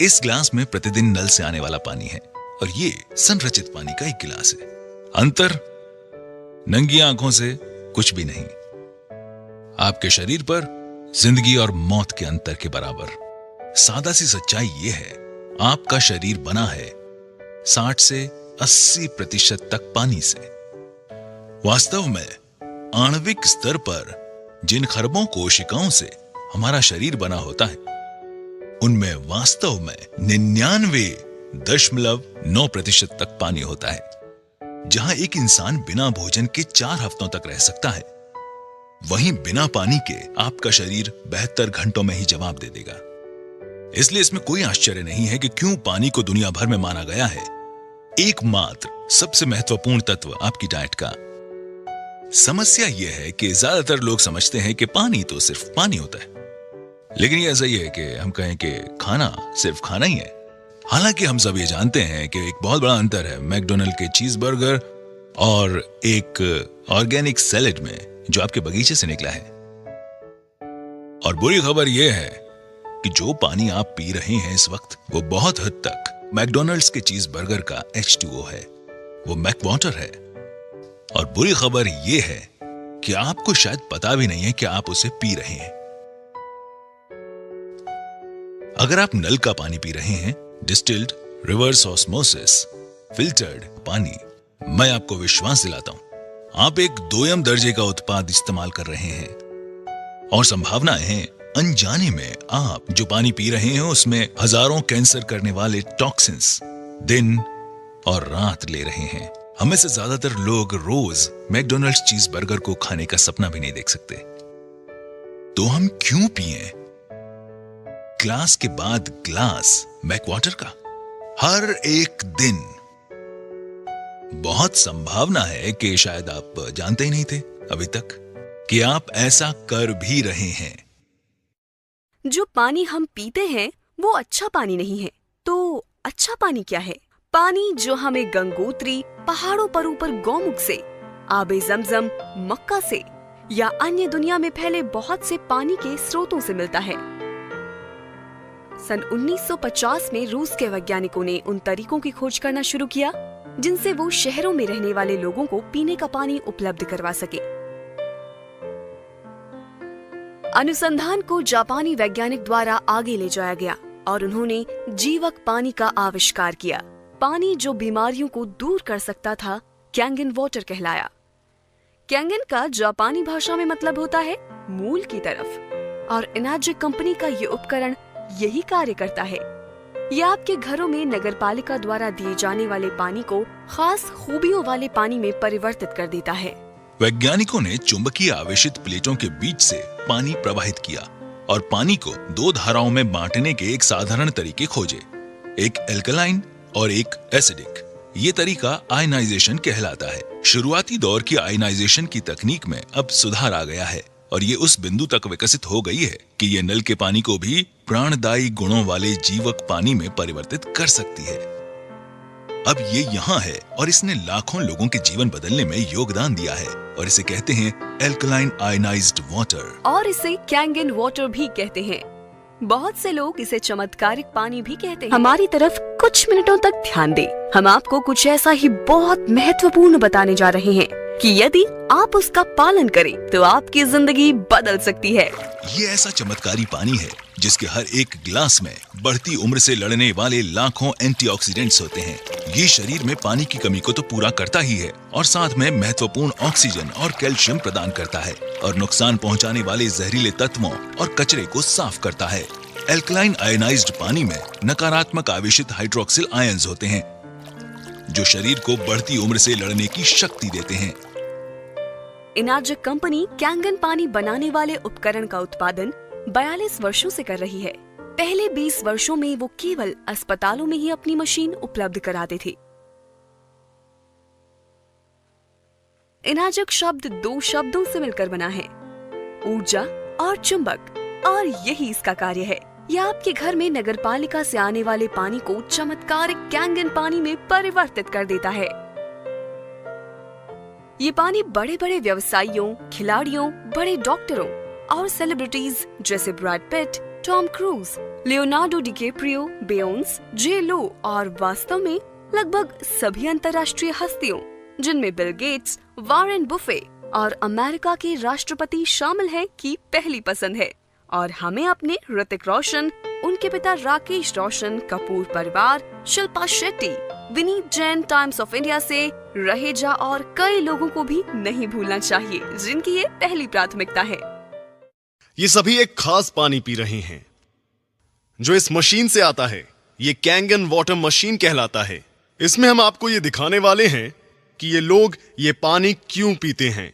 इस ग्लास में प्रतिदिन नल से आने वाला पानी है और ये संरचित पानी का एक गिलास है। अंतर नंगी आंखों से कुछ भी नहीं। आपके शरीर पर जिंदगी और मौत के अंतर के बराबर। सादा सी सच्चाई ये है, आपका शरीर बना है 60 से 80% तक पानी से। वास्तव में आणविक स्तर पर जिन खरबों कोशिकाओं से हमारा शरीर बना होता है, उनमें वास्तव में 99.9% तक पानी होता है। जहां एक इंसान बिना भोजन के 4 हफ्तों तक रह सकता है, वहीं बिना पानी के आपका शरीर 72 घंटों में ही जवाब दे देगा। इसलिए इसमें कोई आश्चर्य नहीं है कि क्यों पानी को दुनिया भर में माना गया है एकमात्र सबसे महत्वपूर्ण तत्व आपकी डाइट का। समस्या यह है कि ज्यादातर लोग समझते हैं कि पानी तो सिर्फ पानी होता है, लेकिन यह ऐसा ही है कि हम कहें कि खाना सिर्फ खाना ही है। हालांकि हम सब ये जानते हैं कि एक बहुत बड़ा अंतर है मैकडोनल्ड के चीज बर्गर और एक ऑर्गेनिक सैलेड में जो आपके बगीचे से निकला है। और बुरी खबर यह है कि जो पानी आप पी रहे हैं इस वक्त, वो बहुत हद तक मैकडोनल्ड्स के चीज बर्गर का H2O है, वो मैकवाटर है। और बुरी खबर यह है कि आपको शायद पता भी नहीं है कि आप उसे पी रहे हैं। अगर आप नल का पानी पी रहे हैं, डिस्टिल्ड, रिवर्स ऑस्मोसिस, फिल्टर्ड पानी, मैं आपको विश्वास दिलाता हूं, आप एक दोयम दर्जे का उत्पाद इस्तेमाल कर रहे हैं। और संभावनाएं हैं अनजाने में आप जो पानी पी रहे हैं उसमें हजारों कैंसर करने वाले टॉक्सिन्स दिन और रात ले रहे हैं। हमें से ज्यादातर लोग रोज मैकडोनल्ड्स चीज बर्गर को खाने का सपना भी नहीं देख सकते। तो हम क्यों पिएं ग्लास के बाद ग्लास मैकवाटर का हर एक दिन? बहुत संभावना है कि शायद आप जानते ही नहीं थे अभी तक कि आप ऐसा कर भी रहे हैं। जो पानी हम पीते हैं वो अच्छा पानी नहीं है। तो अच्छा पानी क्या है? पानी जो हमें गंगोत्री, पहाड़ों पर ऊपर गौमुख से, आबे जमजम, मक्का से या अन्य दुनिया में फैले बहुत से पानी के स्रोतों से मिलता है। सन 1950 में रूस के वैज्ञानिकों ने उन तरीकों की खोज करना शुरू किया जिनसे वो शहरों में रहने वाले लोगों को पीने का पानी उपलब्ध करवा सके। अनुसंधान को जापानी वैज्ञानिक द्वारा आगे ले जाया गया और उन्होंने जीवक पानी का आविष्कार किया। पानी जो बीमारियों को दूर कर सकता था कैंगन वाटर कहलाया। कैंगन का जापानी भाषा में मतलब होता है मूल की तरफ, और एनर्जिक कंपनी का ये उपकरण यही कार्य करता है। यह आपके घरों में नगरपालिका द्वारा दिए जाने वाले पानी को खास खूबियों वाले पानी में परिवर्तित कर देता है। वैज्ञानिकों ने चुंबकीय आवेशित प्लेटों के बीच से पानी प्रवाहित किया और पानी को 2 धाराओं में बांटने के एक साधारण तरीके खोजे, एक एल्कलाइन और एक एसिडिक। ये तरीका आयनाइजेशन कहलाता है। शुरुआती दौर की आयनाइजेशन की तकनीक में अब सुधार आ गया है और ये उस बिंदु तक विकसित हो गई है कि ये नल के पानी को भी प्राणदायी गुणों वाले जीवक पानी में परिवर्तित कर सकती है। अब ये यहाँ है और इसने लाखों लोगों के जीवन बदलने में योगदान दिया है और इसे कहते हैं एल्कलाइन आयनाइज्ड वाटर, और इसे कैंगन वाटर भी कहते हैं। बहुत से लोग इसे चमत्कारिक पानी भी कहते हैं। हमारी तरफ कुछ मिनटों तक ध्यान दें। हम आपको कुछ ऐसा ही बहुत महत्वपूर्ण बताने जा रहे हैं कि यदि आप उसका पालन करें तो आपकी जिंदगी बदल सकती है। ये ऐसा चमत्कारी पानी है जिसके हर एक गिलास में बढ़ती उम्र से लड़ने वाले लाखों एंटीऑक्सीडेंट्स होते हैं। ये शरीर में पानी की कमी को तो पूरा करता ही है और साथ में महत्वपूर्ण ऑक्सीजन और कैल्शियम प्रदान करता है और नुकसान पहुंचाने वाले जहरीले तत्वों और कचरे को साफ करता है। एल्कलाइन आयनाइज्ड पानी में नकारात्मक आवेशित हाइड्रोक्सिल आयंस होते हैं जो शरीर को बढ़ती उम्र से लड़ने की शक्ति देते हैं। एनर्जिक कंपनी कैंगन पानी बनाने वाले उपकरण का उत्पादन 42 वर्षों से कर रही है। पहले 20 वर्षों में वो केवल अस्पतालों में ही अपनी मशीन उपलब्ध कराते थे। एनर्जिक शब्द 2 शब्दों से मिलकर बना है, ऊर्जा और चुंबक, और यही इसका कार्य है। यह आपके घर में नगरपालिका से आने वाले पानी को चमत्कारिक कैंगन पानी में परिवर्तित कर देता है। ये पानी बड़े बड़े व्यवसायियों, खिलाड़ियों, बड़े डॉक्टरों और सेलिब्रिटीज जैसे Brad Pitt, Tom Cruise, Leonardo DiCaprio, Beyonce, J Lo और वास्तव में लगभग सभी अंतर्राष्ट्रीय हस्तियों जिनमें बिल गेट्स, वॉरेन बुफे और अमेरिका के राष्ट्रपति शामिल हैं की पहली पसंद है। और हमें अपने ऋतिक रोशन, उनके पिता राकेश रोशन, कपूर परिवार, Shilpa Shetty, Vineet Jain times of India से, रहेजा और कई लोगों को भी नहीं भूलना चाहिए जिनकी ये पहली प्राथमिकता है। ये सभी एक खास पानी पी रहे हैं जो इस मशीन से आता है। ये कैंगन वाटर मशीन कहलाता है। इसमें हम आपको ये दिखाने वाले हैं कि ये लोग ये पानी क्यों पीते हैं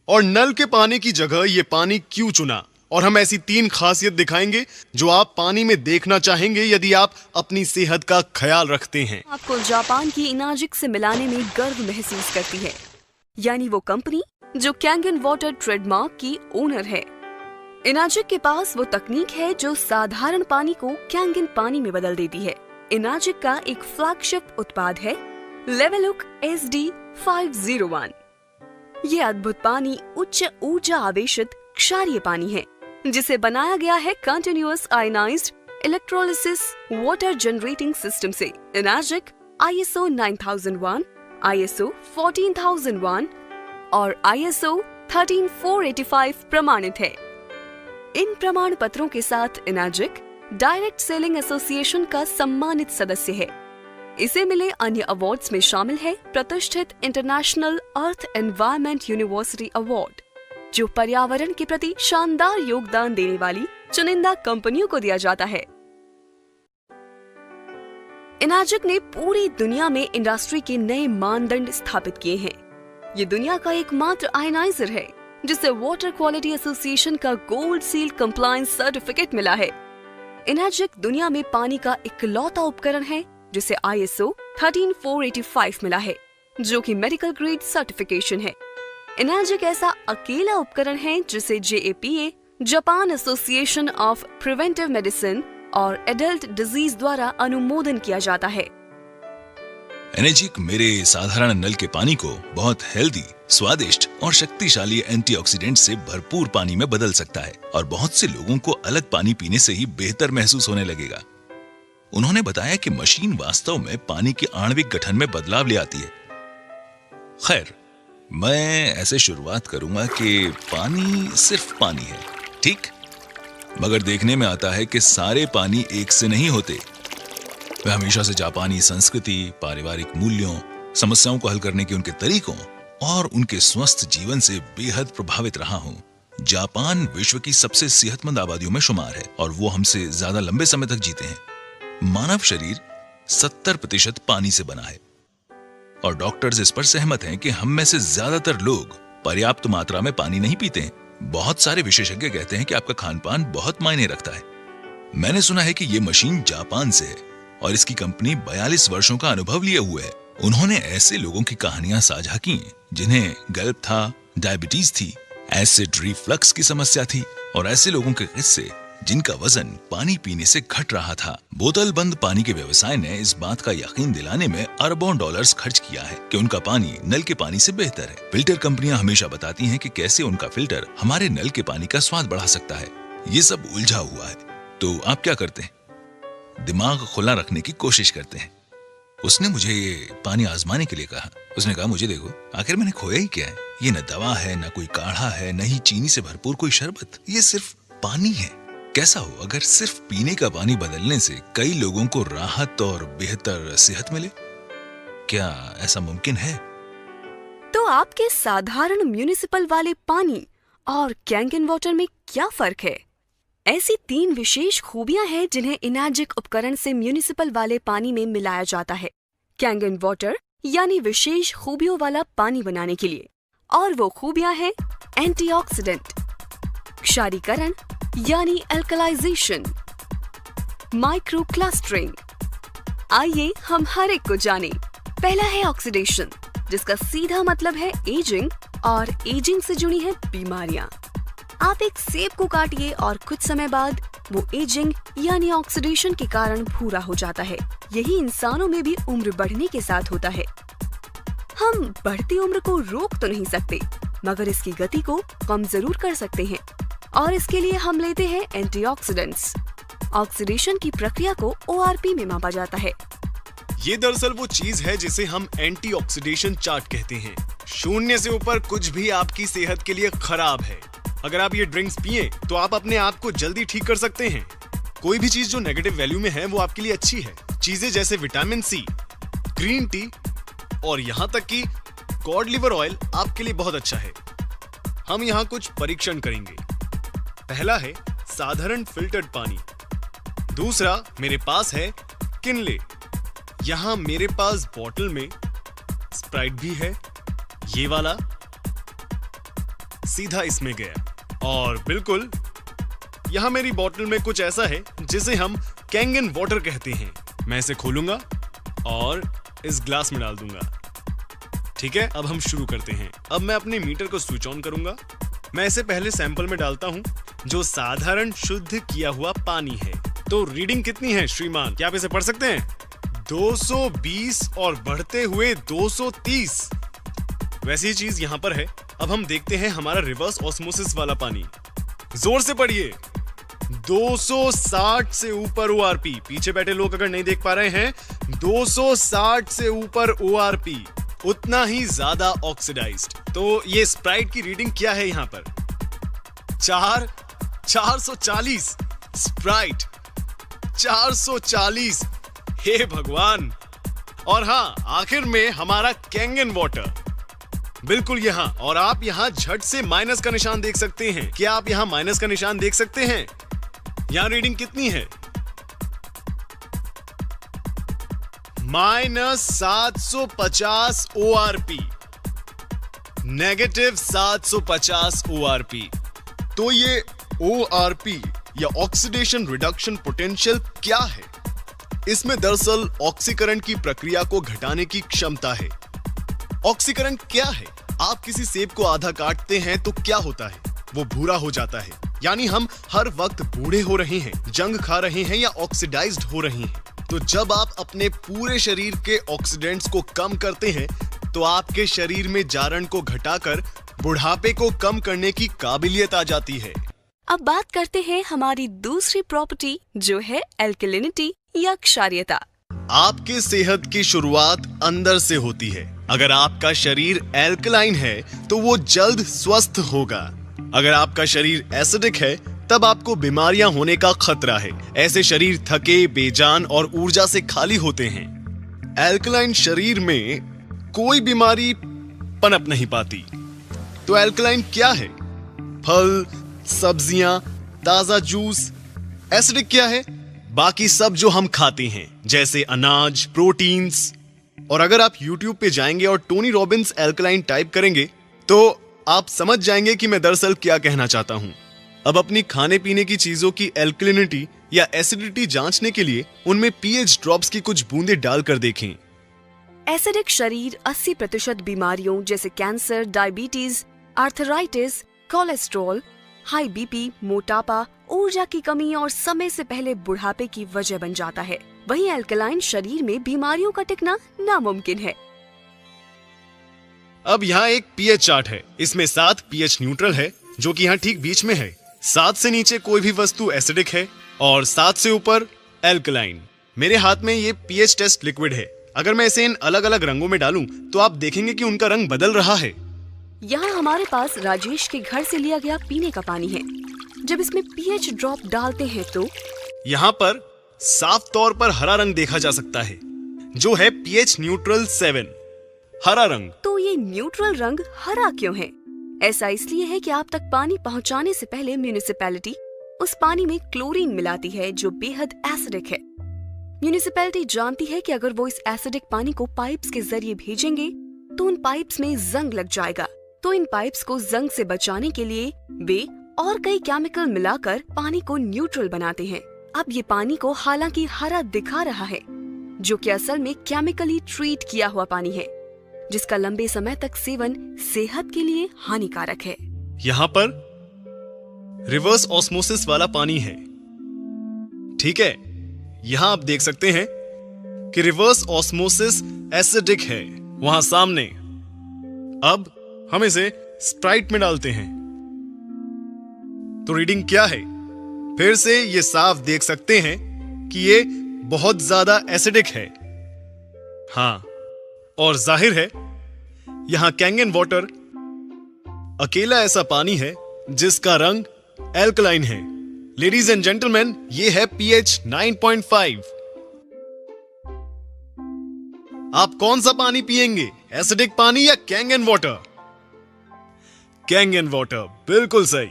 और नल के पानी की जगह ये पानी क्यों चुना। और हम ऐसी 3 खासियत दिखाएंगे जो आप पानी में देखना चाहेंगे यदि आप अपनी सेहत का ख्याल रखते हैं। आपको जापान की इनाजिक से मिलाने में गर्व महसूस करती है, यानी वो कंपनी जो कैंगन वाटर ट्रेडमार्क की ओनर है। इनाजिक के पास वो तकनीक है जो साधारण पानी को कैंगन पानी में बदल देती है। इनाजिक का एक फ्लैगशिप उत्पाद है लेवलुक SD501। ये अद्भुत पानी उच्च ऊर्जा आवेशित क्षारीय पानी है जिसे बनाया गया है continuous ionized electrolysis water generating system से। इनाजिक ISO 9001, ISO 14001 और ISO 13485 प्रमाणित है। इन प्रमाण पत्रों के साथ इनाजिक डायरेक्ट सेलिंग एसोसिएशन का सम्मानित सदस्य है। इसे मिले अन्य अवार्ड्स में शामिल है प्रतिष्ठित इंटरनेशनल अर्थ एनवायरनमेंट यूनिवर्सिटी अवार्ड, जो पर्यावरण के प्रति शानदार योगदान देने वाली चुनिंदा कंपनियों को दिया जाता है। इनाजिक ने पूरी दुनिया में इंडस्ट्री के नए मानदंड स्थापित किए हैं। ये दुनिया का एकमात्र आयनाइजर है जिसे वाटर क्वालिटी एसोसिएशन का गोल्ड सील कंप्लायंस सर्टिफिकेट मिला है। इनाजिक दुनिया में पानी का इकलौता उपकरण है जिसे ISO 13485 मिला है, जो कि मेडिकल ग्रेड सर्टिफिकेशन है। इनाजिक ऐसा अकेला उपकरण है जिसे JAPA, Japan association of preventive medicine और एडल्ट डिजीज द्वारा अनुमोदन किया जाता है। एनर्जिक मेरे साधारण नल के पानी को बहुत हेल्दी, स्वादिष्ट और शक्तिशाली एंटीऑक्सीडेंट से भरपूर पानी में बदल सकता है और बहुत से लोगों को अलग पानी पीने से ही बेहतर महसूस होने लगेगा। उन्होंने बताया कि मशीन वास्तव में पानी के आणविक गठन में बदलाव ले आती है। खैर, मैं ऐसे शुरुआत करूंगा कि पानी सिर्फ पानी है, ठीक? मगर देखने में आता है कि सारे पानी एक से नहीं होते। मैं हमेशा से जापानी संस्कृति, पारिवारिक मूल्यों, समस्याओं को हल करने के उनके तरीकों और उनके स्वस्थ जीवन से बेहद प्रभावित रहा हूं। जापान विश्व की सबसे सेहतमंद आबादियों में शुमार है और वो हमसे ज्यादा लंबे समय तक जीते हैं। मानव शरीर 70% पानी से बना है और डॉक्टर्स इस पर सहमत हैं कि हम में से ज्यादातर लोग पर्याप्त मात्रा में पानी नहीं पीते हैं। बहुत सारे विशेषज्ञ कहते हैं कि आपका खानपान बहुत मायने रखता है। मैंने सुना है कि ये मशीन जापान से है और इसकी कंपनी 42 वर्षों का अनुभव लिए हुए है। उन्होंने ऐसे लोगों की कहानियां साझा की जिन्हें गल्प था, डायबिटीज थी, एसिड रिफ्लक्स की समस्या थी और ऐसे लोगों के किस्से जिनका वजन पानी पीने से घट रहा था। बोतल बंद पानी के व्यवसाय ने इस बात का यकीन दिलाने में अरबों डॉलर्स खर्च किया है कि उनका पानी नल के पानी से बेहतर है। फिल्टर कंपनियां हमेशा बताती हैं कि कैसे उनका फिल्टर हमारे नल के पानी का स्वाद बढ़ा सकता है। ये सब उलझा हुआ है। तो आप क्या करते हैं? दिमाग खुला रखने की कोशिश करते हैं। उसने मुझे ये पानी आजमाने के लिए कहा। उसने कहा, मुझे देखो, आखिर मैंने खोया ही क्या है? ये न दवा है, न कोई काढ़ा है, न ही चीनी से भरपूर कोई शरबत। ये सिर्फ पानी है। कैसा हो अगर सिर्फ पीने का पानी बदलने से कई लोगों को राहत और बेहतर सेहत मिले? क्या ऐसा मुमकिन है? तो आपके साधारण म्युनिसिपल वाले पानी और कैंगन वाटर में क्या फर्क है? ऐसी 3 विशेष खूबियां हैं जिन्हें इनाजिक उपकरण से म्युनिसिपल वाले पानी में मिलाया जाता है कैंगन वाटर यानी विशेष खूबियों वाला पानी बनाने के लिए। और वो खूबियां हैं एंटीऑक्सीडेंट, क्षारीकरण यानी अल्कलाइजेशन, माइक्रो क्लस्टरिंग। आइए हम हर एक को जाने। पहला है ऑक्सीडेशन, जिसका सीधा मतलब है एजिंग और एजिंग से जुड़ी है बीमारियां। आप एक सेब को काटिए और कुछ समय बाद वो एजिंग यानी ऑक्सीडेशन के कारण भूरा हो जाता है। यही इंसानों में भी उम्र बढ़ने के साथ होता है। हम बढ़ती उम्र को रोक तो नहीं सकते, मगर इसकी गति को कम जरूर कर सकते हैं और इसके लिए हम लेते हैं एंटीऑक्सीडेंट्स। ऑक्सीडेशन की प्रक्रिया को ORP में मापा जाता है। ये दरअसल वो चीज है जिसे हम एंटीऑक्सीडेशन चार्ट कहते हैं। 0 से ऊपर कुछ भी आपकी सेहत के लिए खराब है। अगर आप ये ड्रिंक्स पिए तो आप अपने आप को जल्दी ठीक कर सकते हैं। कोई भी चीज जो नेगेटिव वैल्यू में है वो आपके लिए अच्छी है। चीजें जैसे विटामिन C, ग्रीन टी और यहाँ तक कि कॉड लिवर ऑयल आपके लिए बहुत अच्छा है। हम यहाँ कुछ परीक्षण करेंगे। पहला है साधारण फिल्टर्ड पानी। दूसरा मेरे पास है किनले। यहाँ मेरे पास बॉटल में स्प्राइट भी है। ये वाला सीधा इसमें गया और बिल्कुल यहाँ मेरी बॉटल में कुछ ऐसा है जिसे हम कैंगन वाटर कहते हैं। मैं इसे खोलूंगा और इस ग्लास में डाल दूंगा। ठीक है, अब हम शुरू करते हैं। अब मैं अपने मीटर को स्विच ऑन करूंगा। मैं इसे पहले सैंपल में डालता हूं जो साधारण शुद्ध किया हुआ पानी है। तो रीडिंग कितनी है श्रीमान, क्या आप इसे पढ़ सकते हैं? 220 और बढ़ते हुए 230। वैसी चीज यहां पर है। अब हम देखते हैं हमारा रिवर्स ऑस्मोसिस वाला पानी। जोर से पढ़िए। 260 से ऊपर ORP। पीछे बैठे लोग अगर नहीं देख पा रहे हैं, 260 से ऊपर ORP, उतना ही ज्यादा ऑक्सीडाइज्ड। तो ये स्प्राइट की रीडिंग क्या है यहां पर? 440 स्प्राइट 440। हे भगवान। और हाँ, आखिर में हमारा कैंगन वाटर बिल्कुल यहाँ। और आप यहाँ झट से माइनस का निशान देख सकते हैं। क्या आप यहाँ माइनस का निशान देख सकते हैं? यहाँ रीडिंग कितनी है? -750 ORP, नेगेटिव 750 ORP। तो ये ORP या ऑक्सीडेशन रिडक्शन पोटेंशियल क्या है? इसमें दरअसल ऑक्सीकरण की प्रक्रिया को घटाने की क्षमता है। ऑक्सीकरण क्या है? आप किसी सेब को आधा काटते हैं तो क्या होता है? वो भूरा हो जाता है। यानी हम हर वक्त बूढ़े हो रहे हैं, जंग खा रहे हैं या ऑक्सीडाइज्ड हो रहे हैं। तो जब आप अपने पूरे शरीर के ऑक्सीडेंट्स को कम करते हैं तो आपके शरीर में जारण को घटाकर बुढ़ापे को कम करने की काबिलियत आ जाती है। अब बात करते हैं हमारी दूसरी प्रॉपर्टी जो है एल्कलिनिटी या क्षारीयता। आपके सेहत की शुरुआत अंदर से होती है। अगर आपका शरीर एल्कलाइन है तो वो जल्द स्वस्थ होगा। अगर आपका शरीर एसिडिक है तब आपको बीमारियां होने का खतरा है। ऐसे शरीर थके, बेजान और ऊर्जा से खाली होते हैं। एल्कलाइन शरीर में कोई बीमारी पनप नहीं पाती। तो एल्कलाइन क्या है? फल, सब्जियां, ताजा जूस। एसिडिक क्या है? बाकी सब जो हम खाते हैं जैसे अनाज, प्रोटीन्स। और अगर आप YouTube पे जाएंगे और टोनी रॉबिन्स एल्कलाइन टाइप करेंगे तो आप समझ जाएंगे कि मैं दरअसल क्या कहना चाहता हूं। अब अपनी खाने पीने की चीजों की एल्कलिनिटी या एसिडिटी जांचने के लिए उनमें pH ड्रॉप्स की कुछ बूंदें डालकर देखें। एसिडिक शरीर 80% बीमारियों जैसे cancer, diabetes, arthritis, cholesterol, high BP, मोटापा, ऊर्जा की कमी और समय से पहले बुढ़ापे की वजह बन जाता है। वहीं एल्कलाइन शरीर में बीमारियों का टिकना नामुमकिन है। अब यहाँ एक pH चार्ट है। इसमें 7 pH न्यूट्रल है जो कि यहाँ ठीक बीच में है। 7 से नीचे कोई भी वस्तु एसिडिक है और 7 से ऊपर एल्कलाइन। मेरे हाथ में ये pH टेस्ट लिक्विड है। अगर मैं इसे इन अलग अलग रंगों में डालूं तो आप देखेंगे कि उनका रंग बदल रहा है। यहाँ हमारे पास राजेश के घर से लिया गया पीने का पानी है। जब इसमें pH ड्रॉप डालते हैं तो यहाँ पर साफ तौर पर हरा रंग देखा जा सकता है जो है pH न्यूट्रल 7, हरा रंग। तो ये न्यूट्रल रंग हरा क्यों है? ऐसा इसलिए है कि आप तक पानी पहुंचाने से पहले म्युनिसिपैलिटी उस पानी में क्लोरीन मिलाती है जो बेहद एसिडिक है। म्युनिसिपैलिटी जानती है कि अगर वो इस एसिडिक पानी को पाइप्स के जरिए भेजेंगे तो उन पाइप्स में जंग लग जाएगा। तो इन पाइप्स को जंग से बचाने के लिए वे और कई केमिकल मिलाकर पानी को न्यूट्रल बनाते हैं। अब ये पानी को हालांकि हरा दिखा रहा है जो कि असल में केमिकली ट्रीट किया हुआ पानी है जिसका लंबे समय तक सेवन सेहत के लिए हानिकारक है। यहाँ पर रिवर्स ऑस्मोसिस वाला पानी है। ठीक है, यहाँ आप देख सकते हैं कि रिवर्स ऑस्मोसिस एसिडिक है वहां सामने। अब हम इसे स्प्राइट में डालते हैं। तो रीडिंग क्या है? फिर से ये साफ देख सकते हैं कि ये बहुत ज्यादा एसिडिक है। हाँ, और जाहिर है यहां कैंगन वाटर अकेला ऐसा पानी है जिसका रंग एल्कलाइन है। लेडीज एंड जेंटलमैन, ये है पीएच 9.5। आप कौन सा पानी पिएंगे, एसिडिक पानी या कैंगन वाटर? कैंगन वाटर, बिल्कुल सही।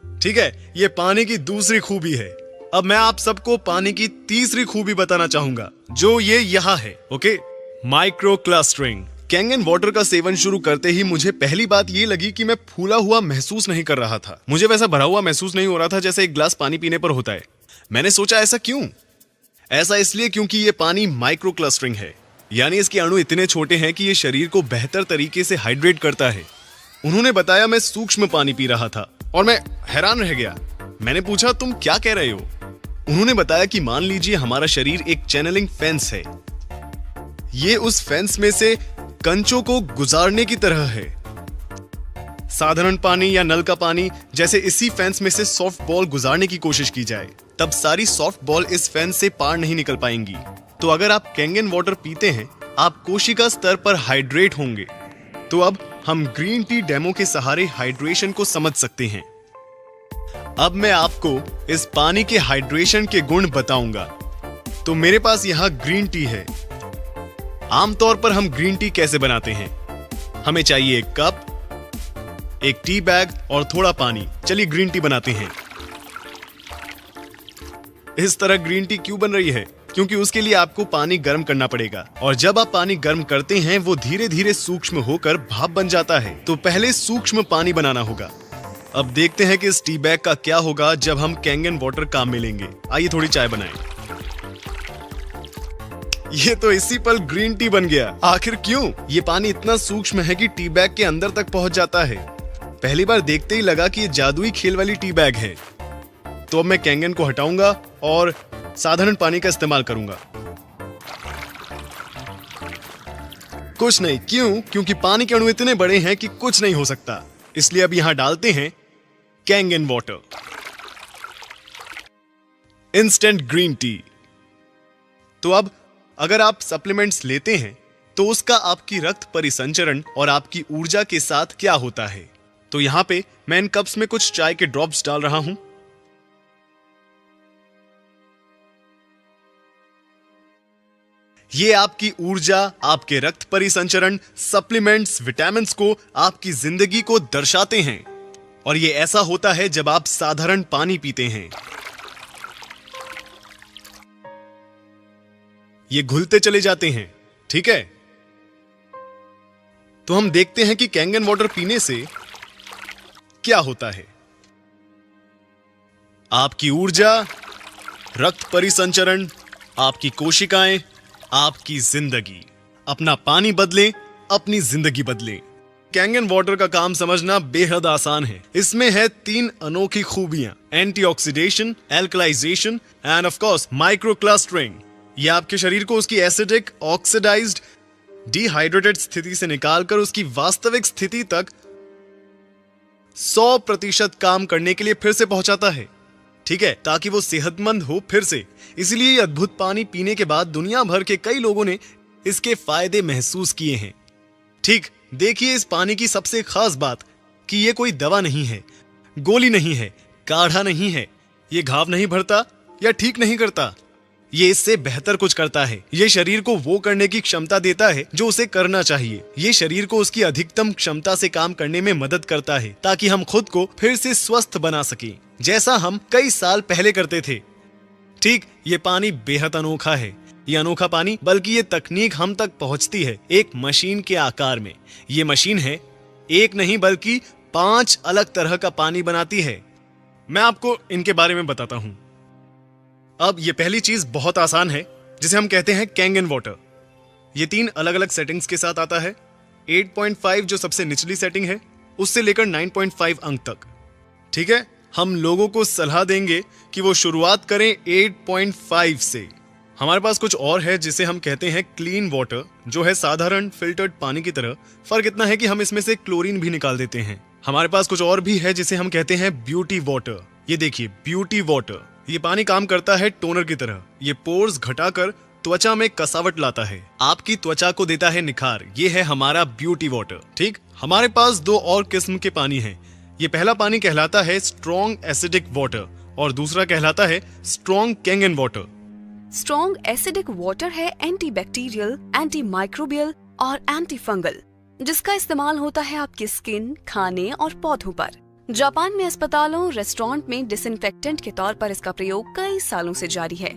ठीक है, ये पानी की दूसरी खूबी है। अब मैं आप सबको पानी की तीसरी खूबी बताना चाहूंगा, जो ये यहां है। Okay, micro clustering. Kangen water का सेवन शुरू करते ही मुझे पहली बात ये लगी कि मैं फूला हुआ महसूस नहीं कर रहा था। मुझे वैसा भरा हुआ महसूस नहीं हो रहा था जैसे एक ग्लास पानी पीने पर होता है। मैंने सोचा ऐसा क्यों? ऐसा इसलिए क्योंकि ये पानी माइक्रो क्लस्टरिंग है, यानी इसके अणु इतने छोटे हैं कि ये शरीर को बेहतर तरीके से हाइड्रेट करता है। उन्होंने बताया मैं सूक्ष्म पानी पी रहा था और मैं हैरान रह गया। मैंने पूछा, तुम क्या कह रहे हो? उन्होंने बताया कि मान लीजिए हमारा शरीर एक चैनलिंग फेंस है। ये उस फेंस में से कंचों को गुजारने की तरह है। साधारण पानी या नल का पानी जैसे इसी फेंस में से सॉफ्ट बॉल गुजारने की कोशिश की जाए, तब सारी सॉफ्ट बॉल इस फेंस से पार नहीं निकल पाएंगी। तो अगर आप कैंगन वाटर पीते हैं, आप कोशिका स्तर पर हाइड्रेट होंगे। तो अब हम ग्रीन टी डेमो के सहारे हाइड्रेशन को समझ सकते हैं। अब मैं आपको इस पानी के हाइड्रेशन के गुण बताऊंगा। तो मेरे पास यहां ग्रीन टी है। आमतौर पर हम ग्रीन टी कैसे बनाते हैं? हमें चाहिए एक कप, एक टी बैग और थोड़ा पानी। चलिए ग्रीन टी बनाते हैं। इस तरह ग्रीन टी क्यों बन रही है? क्योंकि उसके लिए आपको पानी गर्म करना पड़ेगा, और जब आप पानी गर्म करते हैं वो धीरे धीरे सूक्ष्म होकर भाप बन जाता है। तो पहले सूक्ष्म पानी बनाना होगा। अब देखते हैं कि इस टी बैग का क्या होगा जब हम कैंगन वाटर काम में लेंगे। आइए थोड़ी चाय बनाएं। ये तो इसी पल ग्रीन टी बन गया। आखिर क्यों? ये पानी इतना सूक्ष्म है कि टी बैग के अंदर तक पहुंच जाता है। पहली बार देखते ही लगा कि ये जादुई खेल वाली टी बैग है। तो अब मैं कैंगन को हटाऊंगा और साधारण पानी का इस्तेमाल करूंगा। कुछ नहीं। क्यों? क्योंकि पानी के अणु इतने बड़े हैं कि कुछ नहीं हो सकता। इसलिए अब यहां डालते हैं Kangen water. Instant green tea. तो अब अगर आप सप्लीमेंट्स लेते हैं तो उसका आपकी रक्त परिसंचरण और आपकी ऊर्जा के साथ क्या होता है? तो यहां पे मैं इन कप्स में कुछ चाय के ड्रॉप्स डाल रहा हूं। ये आपकी ऊर्जा, आपके रक्त परिसंचरण, सप्लीमेंट्स, विटामिन्स को, आपकी जिंदगी को दर्शाते हैं। और ये ऐसा होता है जब आप साधारण पानी पीते हैं। ये घुलते चले जाते हैं। ठीक है, तो हम देखते हैं कि कैंगन वाटर पीने से क्या होता है। आपकी ऊर्जा, रक्त परिसंचरण, आपकी कोशिकाएं, आपकी जिंदगी। अपना पानी बदलें, अपनी जिंदगी बदलें। कैंगन वाटर का काम समझना बेहद आसान है। इसमें है 3 अनोखी खूबियां: antioxidation, alkalisation end of course micro clustering. यह आपके शरीर को उसकी एसिडिक, ऑक्सीडाइज्ड, डिहाइड्रेटेड स्थिति से निकालकर उसकी वास्तविक स्थिति तक 100% काम करने के लिए फिर से पहुंचाता है। ठीक है, ताकि वो सेहतमंद हो फिर से। इसलिए ये अद्भुत पानी पीने के बाद दुनिया भर के कई लोगों ने इसके फायदे महसूस किए हैं। ठीक, देखिए इस पानी की सबसे खास बात कि ये कोई दवा नहीं है, गोली नहीं है, काढ़ा नहीं है। ये घाव नहीं भरता या ठीक नहीं करता। ये इससे बेहतर कुछ करता है। ये शरीर को वो करने की क्षमता देता है जो उसे करना चाहिए। ये शरीर को उसकी अधिकतम क्षमता से काम करने में मदद करता है, ताकि हम खुद को फिर से स्वस्थ बना सकें, जैसा हम कई साल पहले करते थे। ठीक, ये पानी बेहद अनोखा है। ये अनोखा पानी, बल्कि ये तकनीक हम तक पहुंचती है एक मशीन के आकार में। ये मशीन है, एक नहीं बल्कि 5 अलग तरह का पानी बनाती है। मैं आपको इनके बारे में बताता हूं। अब ये पहली चीज बहुत आसान है, जिसे हम कहते हैं कैंगन वाटर। ये 3 अलग अलग सेटिंग्स के साथ आता है। 8.5 जो सबसे निचली सेटिंग है, उससे लेकर 9.5 अंक तक। ठीक है, हम लोगों को सलाह देंगे कि वो शुरुआत करें 8.5 से। हमारे पास कुछ और है जिसे हम कहते हैं क्लीन वाटर, जो है साधारण फिल्टर्ड पानी की तरह। फर्क इतना है कि हम इसमें से क्लोरीन भी निकाल देते हैं। हमारे पास कुछ और भी है जिसे हम कहते हैं ब्यूटी वाटर। ये देखिए ब्यूटी वाटर, ये पानी काम करता है टोनर की तरह। ये पोर्स घटाकर त्वचा में कसावट लाता है, आपकी त्वचा को देता है निखार। ये है हमारा ब्यूटी वाटर। ठीक, हमारे पास दो और किस्म के पानी हैं। ये पहला पानी कहलाता है स्ट्रॉन्ग एसिडिक वाटर और दूसरा कहलाता है strong Kangen water. Strong acidic water है एंटीबैक्टीरियल, एंटी माइक्रोबियल और एंटी फंगल, जिसका इस्तेमाल होता है आपकी स्किन, खाने और पौधों पर। जापान में अस्पतालों, रेस्टोरेंट में डिसइंफेक्टेंट के तौर पर इसका प्रयोग कई सालों से जारी है।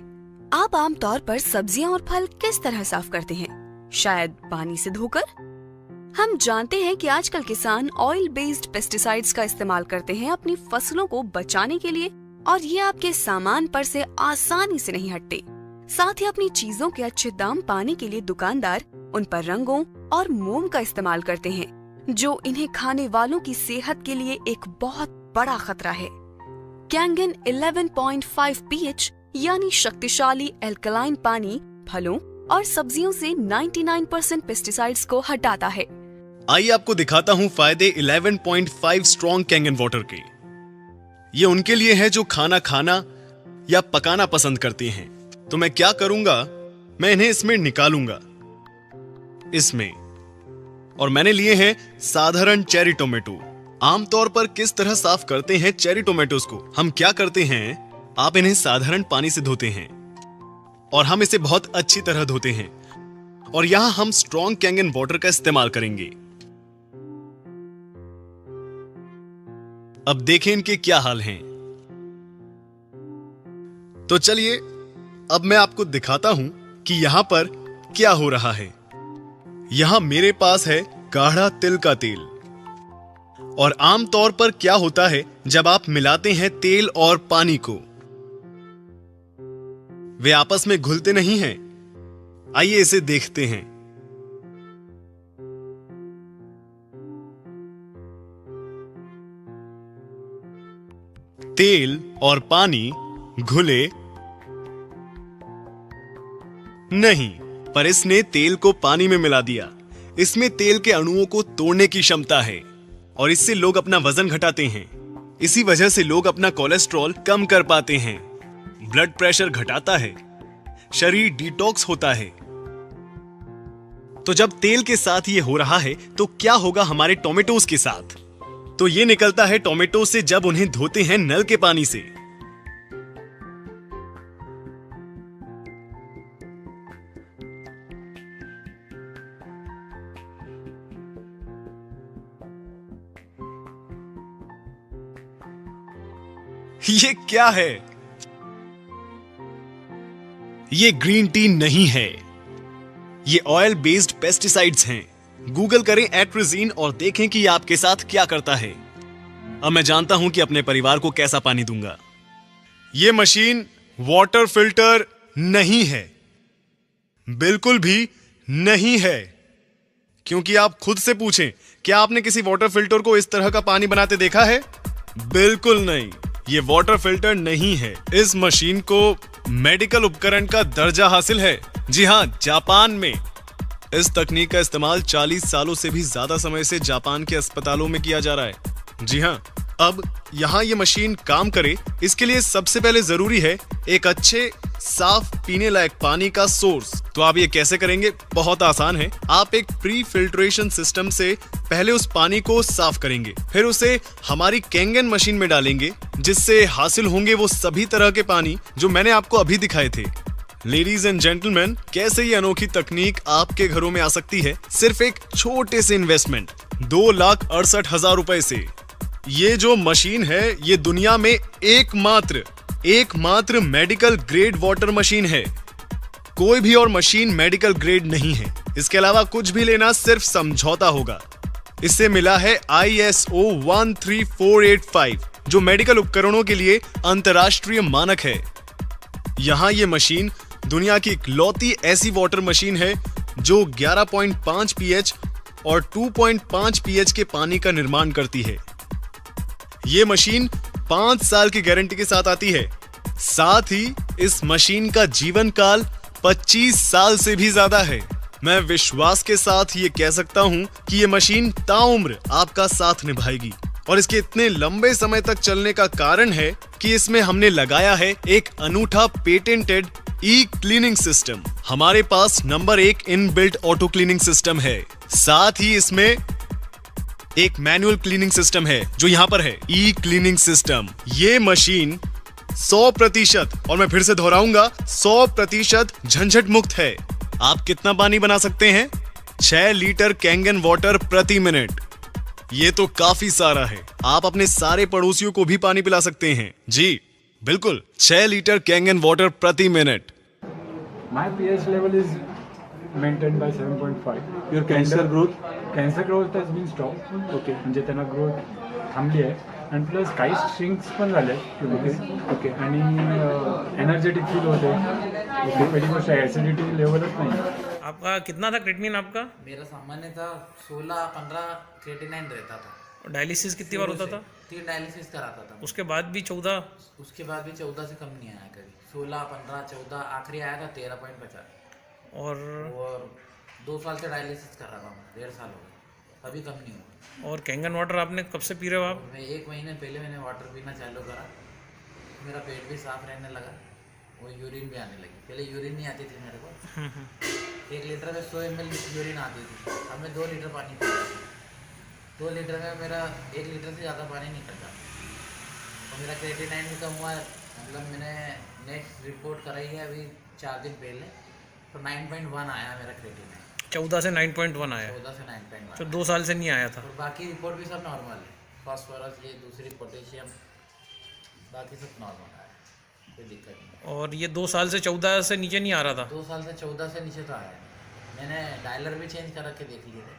आप आमतौर पर सब्जियां और फल किस तरह साफ करते हैं? शायद पानी से धोकर। हम जानते हैं कि आजकल किसान ऑयल बेस्ड पेस्टिसाइड्स का इस्तेमाल करते हैं अपनी फसलों को बचाने के लिए, और ये आपके सामान पर से आसानी से नहीं हटते। साथ ही अपनी चीजों के अच्छे दाम पाने के लिए दुकानदार उन पर रंगों और मोम का इस्तेमाल करते हैं, जो इन्हें खाने वालों की सेहत के लिए एक बहुत बड़ा खतरा है। कैंगन 11.5 pH यानी शक्तिशाली एल्कलाइन पानी फलों और सब्जियों से 99% पेस्टिसाइड्स को हटाता है। आइए आपको दिखाता हूँ फायदे 11.5 स्ट्रॉन्ग कैंगन वाटर के। ये उनके लिए है जो खाना खाना या पकाना पसंद करते हैं। तो मैं क्या करूंगा, मैं इन्हें इसमें निकालूंगा, इसमें। और मैंने लिए हैं साधारण चेरी टोमेटो। आमतौर पर किस तरह साफ करते हैं चेरी टोमेटोज को? हम क्या करते हैं, आप इन्हें साधारण पानी से धोते हैं और हम इसे बहुत अच्छी तरह धोते हैं। और यहां हम स्ट्रॉन्ग कैंगन वाटर का इस्तेमाल करेंगे। अब देखें इनके क्या हाल हैं। तो चलिए अब मैं आपको दिखाता हूं कि यहां पर क्या हो रहा है। यहां मेरे पास है गाढ़ा तिल का तेल। और आमतौर पर क्या होता है जब आप मिलाते हैं तेल और पानी को, वे आपस में घुलते नहीं हैं। आइए इसे देखते हैं। तेल और पानी घुले नहीं, पर इसने तेल को पानी में मिला दिया। इसमें तेल के अणुओं को तोड़ने की क्षमता है और इससे लोग अपना वजन घटाते हैं। इसी वजह से लोग अपना कोलेस्ट्रॉल कम कर पाते हैं, ब्लड प्रेशर घटाता है, शरीर डिटॉक्स होता है। तो जब तेल के साथ ये हो रहा है तो क्या होगा हमारे टोमेटोज के साथ? तो ये निकलता है टोमेटो से जब उन्हें धोते हैं नल के पानी से। ये क्या है? ये ग्रीन टी नहीं है, ये ऑयल बेस्ड पेस्टिसाइड्स हैं। गूगल करें एट्रिजीन और देखें कि ये आपके साथ क्या करता है। अब मैं जानता हूं कि अपने परिवार को कैसा पानी दूंगा। ये मशीन वाटर फिल्टर नहीं है, बिल्कुल भी नहीं है। क्योंकि आप खुद से पूछें, क्या आपने किसी वाटर फिल्टर को इस तरह का पानी बनाते देखा है? बिल्कुल नहीं, ये वाटर फिल्टर नहीं है। इस मशीन को मेडिकल उपकरण का दर्जा हासिल है। जी हां, जापान में इस तकनीक का इस्तेमाल 40 सालों से भी ज्यादा समय से जापान के अस्पतालों में किया जा रहा है। जी हां, अब यहां ये मशीन काम करे, इसके लिए सबसे पहले जरूरी है एक अच्छे साफ पीने लायक पानी का सोर्स। तो आप ये कैसे करेंगे? बहुत आसान है। आप एक प्री फिल्ट्रेशन सिस्टम से पहले उस पानी को साफ करेंगे, फिर उसे हमारी कैंगन मशीन में डालेंगे, जिससे हासिल होंगे वो सभी तरह के पानी जो मैंने आपको अभी दिखाए थे। लेडीज एंड जेंटलमैन, कैसे ये अनोखी तकनीक आपके घरों में आ सकती है सिर्फ एक छोटे से इन्वेस्टमेंट 2,68,000 रुपए से। ये जो मशीन है ये दुनिया में एकमात्र मेडिकल ग्रेड वाटर मशीन है। कोई भी और मशीन मेडिकल ग्रेड नहीं है। इसके अलावा कुछ भी लेना सिर्फ समझौता होगा। इससे मिला है ISO 13485 जो मेडिकल उपकरणों के लिए अंतरराष्ट्रीय मानक है। यहां ये मशीन दुनिया की इकलौती ऐसी वाटर मशीन है जो 11.5 pH और 2.5 pH के पानी का निर्माण करती है। ये मशीन 5 साल की गारंटी के साथ आती है। साथ ही इस मशीन का जीवन काल 25 साल से भी ज्यादा है। मैं विश्वास के साथ ये कह सकता हूं कि ये मशीन ताउम्र आपका साथ निभाएगी और इसके इतने लंबे समय तक चलने का कारण है कि इसमें हमने लगाया है एक अनूठा पेटेंटेड ई क्लीनिंग सिस्टम। हमारे पास number 1 inbuilt auto cleaning system है, साथ ही इसमें एक मैनुअल क्लीनिंग सिस्टम है जो यहाँ पर है, ई क्लीनिंग सिस्टम। ये मशीन 100%, और मैं फिर से दोहराऊंगा, 100% झंझट मुक्त है। आप कितना पानी बना सकते हैं? 6 लीटर कैंगन वाटर प्रति मिनट। ये तो काफी सारा है। आप अपने सारे पड़ोसियों को भी पानी पिला सकते हैं। जी बिल्कुल, 6 लीटर कैंगन वाटर प्रति minute. My pH level is maintained by 7.5. Your cancer growth? Cancer growth has been stopped. Okay. म्हणजे त्यांना ग्रोथ थांबली आहे आणि प्लस काही श्रिंक्स पण झाले ओके आणि एनर्जेटिक फील होते ओके. पहिली गोष्ट ॲसिडिटी लेवलच नाही. आपका कितना था क्रेटिनिन आपका? मेरा सामान्य था 16-15 क्रेटिनाइन रहता था। डायलिसिस कितनी बार होता था? 3 डायलिसिस कराता था। उसके बाद भी 14? उसके बाद भी 14 से कम नहीं आया कभी। 16, 15, 14 आखिरी आया था 13.50। और 2 साल से डायलिसिस कर रहा था मैं, 1.5 साल हो गए, अभी कम नहीं हुआ। और कैंगन वाटर आपने कब से पी रहे हो आप? मैं 1 महीने पहले मैंने वाटर पीना चालू करा, मेरा पेट भी साफ रहने लगा और यूरिन भी आने लगी। पहले यूरिन नहीं आती थी मेरे को, 1 लीटर में 100 ml यूरिन आती थी, अब मैं 2 लीटर पानी पीता हूँ। 2 लीटर में मेरा 1 लीटर से ज़्यादा पानी निकलता और मेरा क्रेटिनाइन भी कम हुआ है। मतलब मैंने नेक्स्ट रिपोर्ट कराई है अभी 4 दिन पहले, तो 9.1 आया मेरा क्रेटिनाइन। 14 से 9.1 आया? 14 से 9.1। तो 2 साल से नहीं आया था? और बाकी रिपोर्ट भी सब नॉर्मल है, फास्फोरस ये दूसरी पोटेशियम बाकी सब नॉर्मल आया, कोई दिक्कत नहीं। और ये 2 साल से 14 से नीचे नहीं आ रहा था? 2 साल से 14 से नीचे तो आया। मैंने डायलर भी चेंज करा के देख लिए थे,